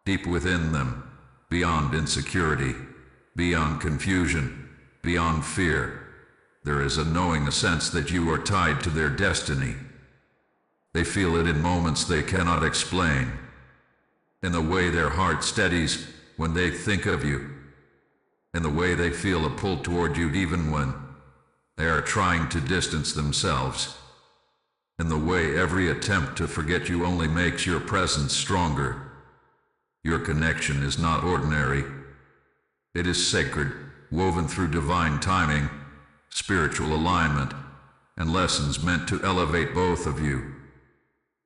Speaker 1: Deep within them, beyond insecurity, beyond confusion, beyond fear, there is a knowing, a sense that you are tied to their destiny. They feel it in moments they cannot explain, in the way their heart steadies, when they think of you, and the way they feel a pull toward you even when they are trying to distance themselves, and the way every attempt to forget you only makes your presence stronger. Your connection is not ordinary. It is sacred, woven through divine timing, spiritual alignment, and lessons meant to elevate both of you.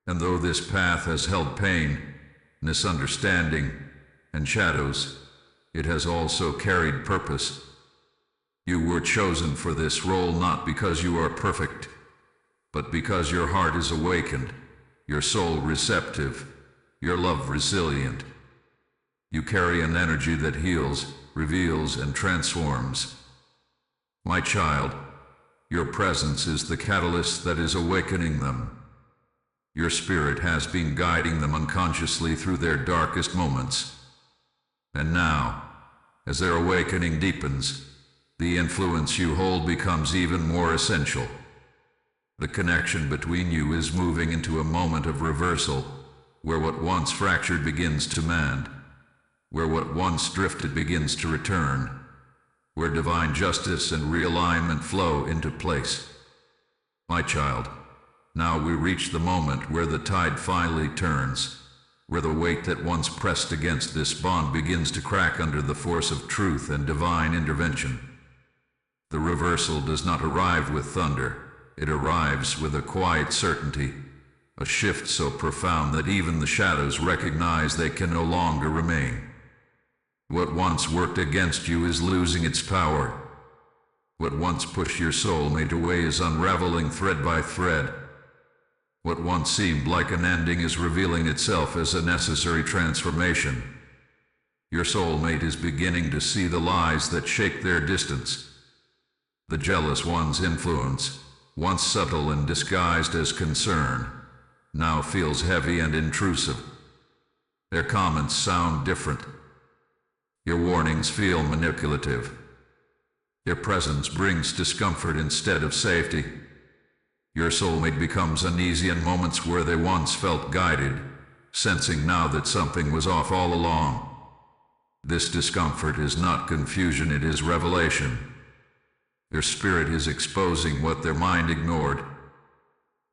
Speaker 1: And though this path has held pain, misunderstanding, and shadows, it has also carried purpose. You were chosen for this role not because you are perfect, but because your heart is awakened, your soul receptive, your love resilient. You carry an energy that heals, reveals, and transforms. My child, your presence is the catalyst that is awakening them. Your spirit has been guiding them unconsciously through their darkest moments. And now, as their awakening deepens, the influence you hold becomes even more essential. The connection between you is moving into a moment of reversal, where what once fractured begins to mend, where what once drifted begins to return, where divine justice and realignment flow into place. My child, now we reach the moment where the tide finally turns, where the weight that once pressed against this bond begins to crack under the force of truth and divine intervention. The reversal does not arrive with thunder, it arrives with a quiet certainty, a shift so profound that even the shadows recognize they can no longer remain. What once worked against you is losing its power. What once pushed your soulmate away is unraveling thread by thread. What once seemed like an ending is revealing itself as a necessary transformation. Your soulmate is beginning to see the lies that shake their distance. The jealous one's influence, once subtle and disguised as concern, now feels heavy and intrusive. Their comments sound different. Your warnings feel manipulative. Your presence brings discomfort instead of safety. Your soulmate becomes uneasy in moments where they once felt guided, sensing now that something was off all along. This discomfort is not confusion, it is revelation. Their spirit is exposing what their mind ignored.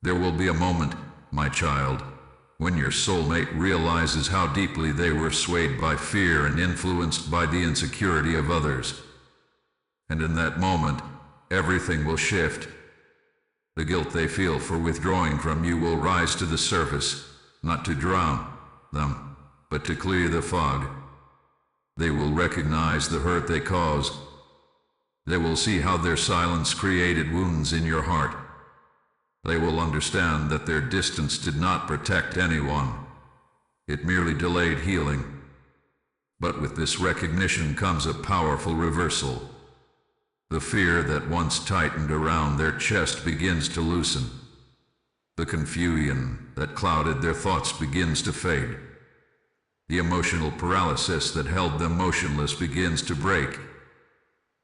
Speaker 1: There will be a moment, my child, when your soulmate realizes how deeply they were swayed by fear and influenced by the insecurity of others. And in that moment, everything will shift. The guilt they feel for withdrawing from you will rise to the surface, not to drown them, but to clear the fog. They will recognize the hurt they caused. They will see how their silence created wounds in your heart. They will understand that their distance did not protect anyone. It merely delayed healing. But with this recognition comes a powerful reversal. The fear that once tightened around their chest begins to loosen. The confusion that clouded their thoughts begins to fade. The emotional paralysis that held them motionless begins to break.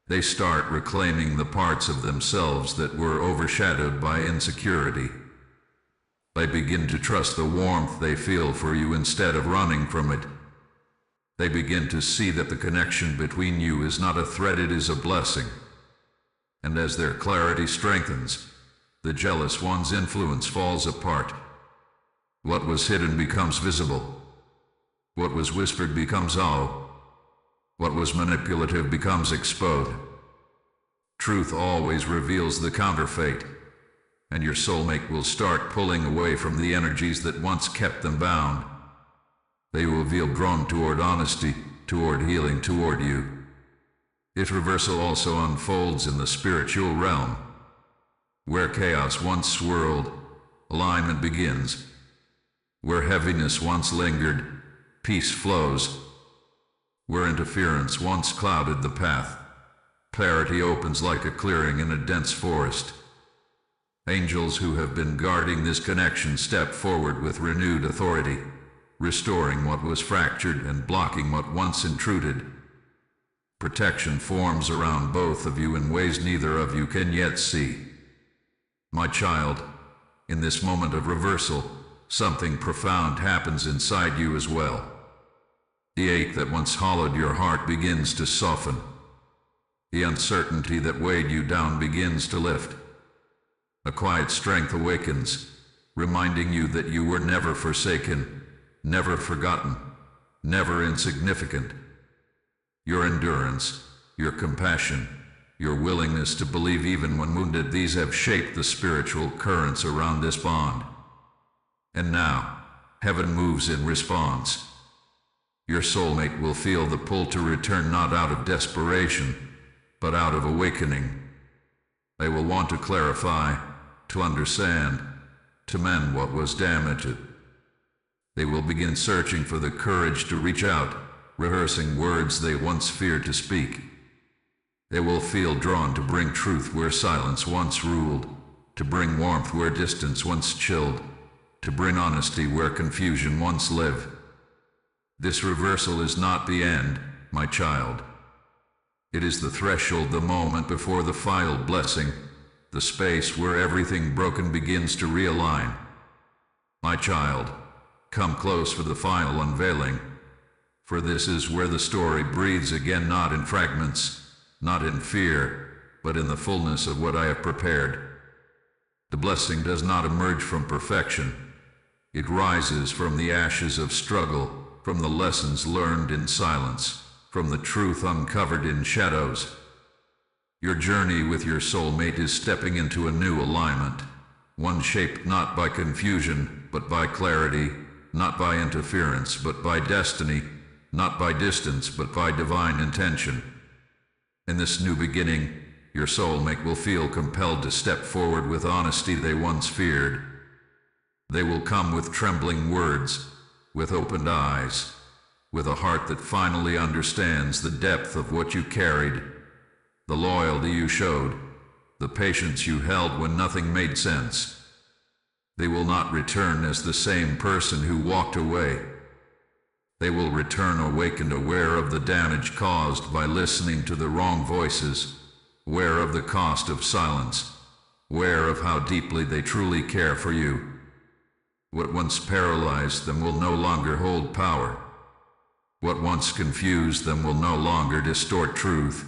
Speaker 1: They start reclaiming the parts of themselves that were overshadowed by insecurity. They begin to trust the warmth they feel for you instead of running from it. They begin to see that the connection between you is not a threat, it is a blessing. And as their clarity strengthens, the jealous one's influence falls apart. What was hidden becomes visible. What was whispered becomes audible. What was manipulative becomes exposed. Truth always reveals the counterfeit, and your soulmate will start pulling away from the energies that once kept them bound. They will feel drawn toward honesty, toward healing, toward you. This reversal also unfolds in the spiritual realm. Where chaos once swirled, alignment begins. Where heaviness once lingered, peace flows. Where interference once clouded the path, clarity opens like a clearing in a dense forest. Angels who have been guarding this connection step forward with renewed authority, restoring what was fractured and blocking what once intruded. Protection forms around both of you in ways neither of you can yet see. My child, in this moment of reversal, something profound happens inside you as well. The ache that once hollowed your heart begins to soften. The uncertainty that weighed you down begins to lift. A quiet strength awakens, reminding you that you were never forsaken, never forgotten, never insignificant. Your endurance, your compassion, your willingness to believe even when wounded, these have shaped the spiritual currents around this bond. And now, heaven moves in response. Your soulmate will feel the pull to return, not out of desperation, but out of awakening. They will want to clarify, to understand, to mend what was damaged. They will begin searching for the courage to reach out, rehearsing words they once feared to speak. They will feel drawn to bring truth where silence once ruled, to bring warmth where distance once chilled, to bring honesty where confusion once lived. This reversal is not the end, my child. It is the threshold, the moment before the final blessing, the space where everything broken begins to realign. My child, come close for the final unveiling, for this is where the story breathes again, not in fragments, not in fear, but in the fullness of what I have prepared. The blessing does not emerge from perfection. It rises from the ashes of struggle, from the lessons learned in silence, from the truth uncovered in shadows. Your journey with your soulmate is stepping into a new alignment, one shaped not by confusion, but by clarity, not by interference, but by destiny, not by distance, but by divine intention. In this new beginning, your soulmate will feel compelled to step forward with honesty they once feared. They will come with trembling words, with opened eyes, with a heart that finally understands the depth of what you carried, the loyalty you showed, the patience you held when nothing made sense. They will not return as the same person who walked away. They will return awakened, aware of the damage caused by listening to the wrong voices, aware of the cost of silence, aware of how deeply they truly care for you. What once paralyzed them will no longer hold power. What once confused them will no longer distort truth.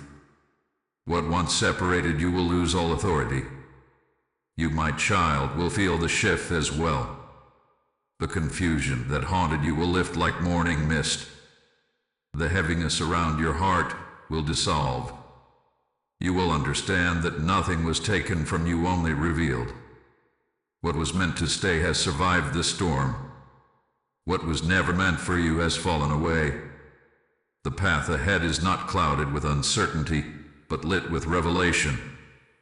Speaker 1: What once separated you will lose all authority. You, my child, will feel the shift as well. The confusion that haunted you will lift like morning mist. The heaviness around your heart will dissolve. You will understand that nothing was taken from you, only revealed. What was meant to stay has survived the storm. What was never meant for you has fallen away. The path ahead is not clouded with uncertainty, but lit with revelation,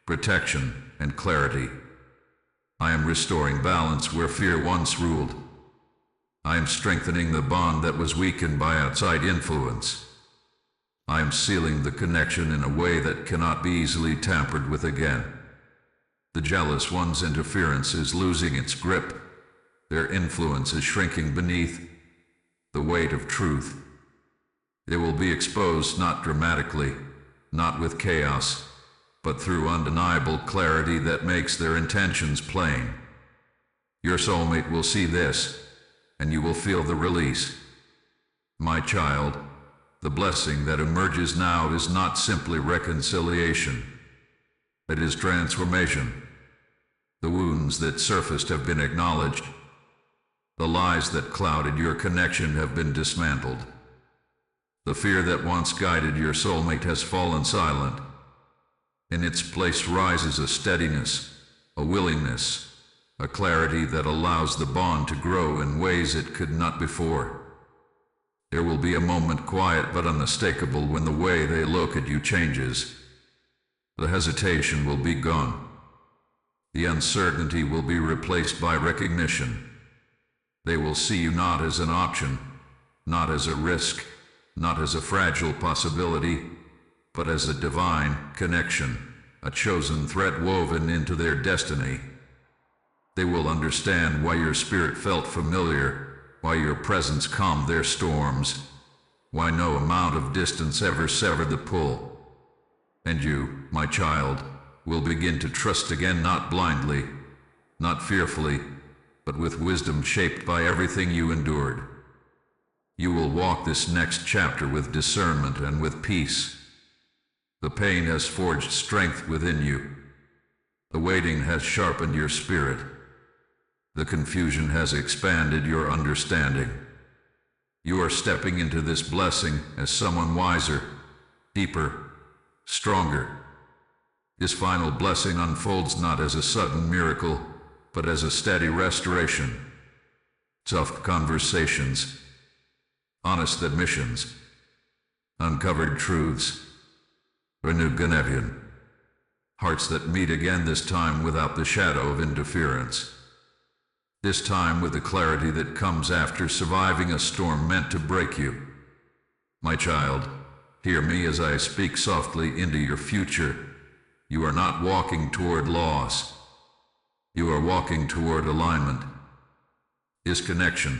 Speaker 1: protection, and clarity. I am restoring balance where fear once ruled. I am strengthening the bond that was weakened by outside influence. I am sealing the connection in a way that cannot be easily tampered with again. The jealous one's interference is losing its grip. Their influence is shrinking beneath the weight of truth. They will be exposed not dramatically, not with chaos, but through undeniable clarity that makes their intentions plain. Your soulmate will see this, and you will feel the release. My child, the blessing that emerges now is not simply reconciliation. It is transformation. The wounds that surfaced have been acknowledged. The lies that clouded your connection have been dismantled. The fear that once guided your soulmate has fallen silent. In its place rises a steadiness, a willingness, a clarity that allows the bond to grow in ways it could not before. There will be a moment, quiet but unmistakable, when the way they look at you changes. The hesitation will be gone. The uncertainty will be replaced by recognition. They will see you not as an option, not as a risk, not as a fragile possibility, but as a divine connection, a chosen thread woven into their destiny. They will understand why your spirit felt familiar, why your presence calmed their storms, why no amount of distance ever severed the pull. And you, my child, will begin to trust again, not blindly, not fearfully, but with wisdom shaped by everything you endured. You will walk this next chapter with discernment and with peace. The pain has forged strength within you. The waiting has sharpened your spirit. The confusion has expanded your understanding. You are stepping into this blessing as someone wiser, deeper, stronger. This final blessing unfolds not as a sudden miracle, but as a steady restoration. Tough conversations, honest admissions, uncovered truths, renewed Ganevian. Hearts that meet again, this time without the shadow of interference. This time with the clarity that comes after surviving a storm meant to break you. My child, hear me as I speak softly into your future. You are not walking toward loss. You are walking toward alignment. This connection,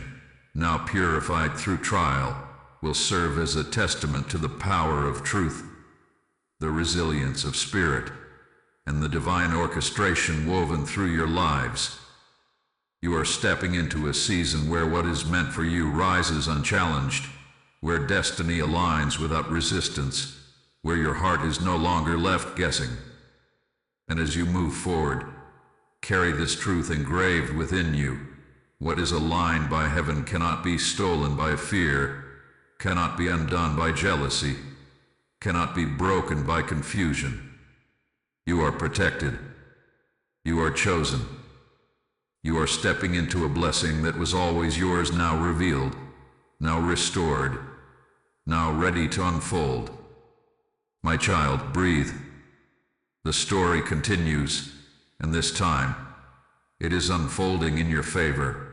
Speaker 1: now purified through trial, will serve as a testament to the power of truth, the resilience of spirit, and the divine orchestration woven through your lives. You are stepping into a season where what is meant for you rises unchallenged, where destiny aligns without resistance, where your heart is no longer left guessing. And as you move forward, carry this truth engraved within you. What is aligned by heaven cannot be stolen by fear, cannot be undone by jealousy, cannot be broken by confusion. You are protected. You are chosen. You are stepping into a blessing that was always yours, now revealed, now restored, now ready to unfold. My child, breathe. The story continues, and this time, it is unfolding in your favor.